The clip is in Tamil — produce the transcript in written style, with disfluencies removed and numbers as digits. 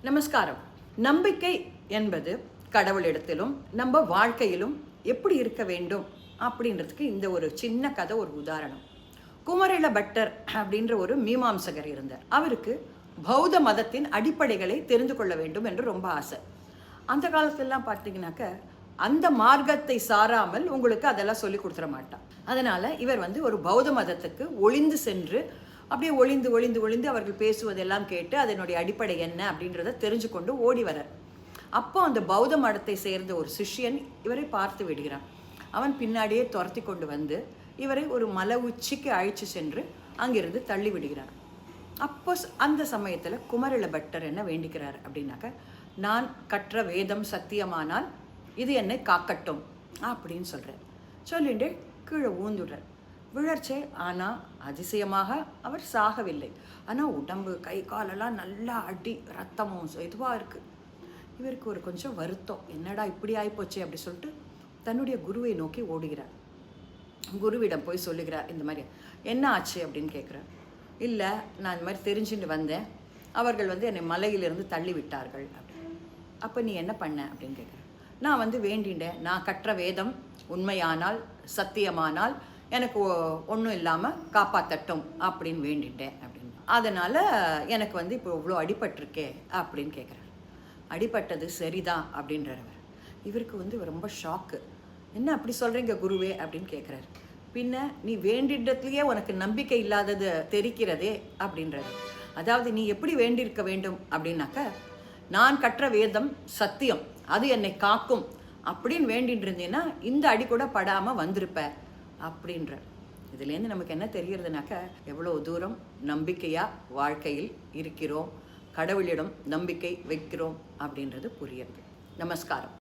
நமஸ்காரம். நம்பிக்கை என்பது கடவுளிடத்திலும் நம்ம வாழ்க்கையிலும் எப்படி இருக்க வேண்டும் அப்படின்றதுக்கு இந்த ஒரு சின்ன கதை ஒரு உதாரணம். குமரில பட்டர் அப்படின்ற ஒரு மீமாம்சகர் இருந்தார். அவருக்கு பௌத்த மதத்தின் அடிப்படைகளை தெரிந்து கொள்ள வேண்டும் என்று ரொம்ப ஆசை. அந்த காலத்திலலாம் பார்த்தீங்கன்னாக்க அந்த மார்க்கத்தை சாராமல் உங்களுக்கு அதெல்லாம் சொல்லி கொடுத்துட மாட்டான். அதனால இவர் ஒரு பௌத்த மதத்துக்கு ஒளிந்து சென்று அப்படியே ஒளிந்து ஒளிந்து ஒளிந்து அவர்கள் பேசுவதெல்லாம் கேட்டு அதனுடைய அடிப்படை என்ன அப்படின்றத தெரிஞ்சு கொண்டு ஓடி வரார். அப்போ அந்த பௌத்த மதத்தை சேர்ந்த ஒரு சிஷ்யன் இவரை பார்த்து விடுகிறான். அவன் பின்னாடியே துரத்தி கொண்டு வந்து இவரை ஒரு மலை உச்சிக்கு அழைச்சி சென்று அங்கிருந்து தள்ளி விடுகிறார். அப்போ அந்த சமயத்தில் குமரில பட்டர் என்ன வேண்டிக்கிறார் அப்படின்னாக்க, நான் கற்ற வேதம் சத்தியமானால் இது என்னை காக்கட்டும் அப்படின்னு சொல்கிறேன். சொல்லிட்டு கீழே ஊந்துடுறார். விழர்ச்சே. ஆனால் அதிசயமாக அவர் சாகவில்லை. ஆனால் உடம்பு கை காலெல்லாம் நல்லா அடி, ரத்தமும் இதுவாக இருக்குது. இவருக்கு ஒரு கொஞ்சம் வருத்தம், என்னடா இப்படி ஆகிப்போச்சு அப்படி சொல்லிட்டு தன்னுடைய குருவை நோக்கி ஓடுகிறார். குருவிடம் போய் சொல்லுகிறார், இந்த மாதிரி என்ன ஆச்சு அப்படின்னு கேட்குறார். இல்லை, நான் இந்த மாதிரி தெரிஞ்சுட்டு வந்தேன், அவர்கள் என்னை மலையிலிருந்து தள்ளி விட்டார்கள் அப்படின்னு. அப்போ நீ என்ன பண்ண அப்படின்னு கேட்குறேன். நான் வேண்டிண்டேன், நான் கற்ற வேதம் உண்மையானால் சத்தியமானால் எனக்கு ஒன்றும் இல்லாமல் காப்பாற்றட்டும் அப்படின்னு வேண்டிட்டேன் அப்படின்னு. அதனால் எனக்கு இப்போ இவ்வளோ அடிபட்டிருக்கே அப்படின்னு கேட்குறாரு. அடிபட்டது சரிதான் அப்படின்றவர். இவருக்கு ரொம்ப ஷாக்கு. என்ன அப்படி சொல்கிறீங்க குருவே அப்படின்னு கேட்குறாரு. பின்ன நீ வேண்டிடத்துலேயே உனக்கு நம்பிக்கை இல்லாதது தெரிக்கிறதே அப்படின்றது. அதாவது நீ எப்படி வேண்டியிருக்க வேண்டும் அப்படின்னாக்க, நான் கற்ற வேதம் சத்தியம், அது என்னை காக்கும் அப்படின்னு வேண்டிட்டு இருந்தீங்கன்னா இந்த அடி கூட படாமல் வந்திருப்ப அப்படின்ற. இதுலேருந்து நமக்கு என்ன தெரிகிறதுனாக்க, எவ்வளோ தூரம் நம்பிக்கையாக வாழ்க்கையில் இருக்கிறோம், கடவுளிடம் நம்பிக்கை வைக்கிறோம் அப்படின்றது புரியுது. நமஸ்காரம்.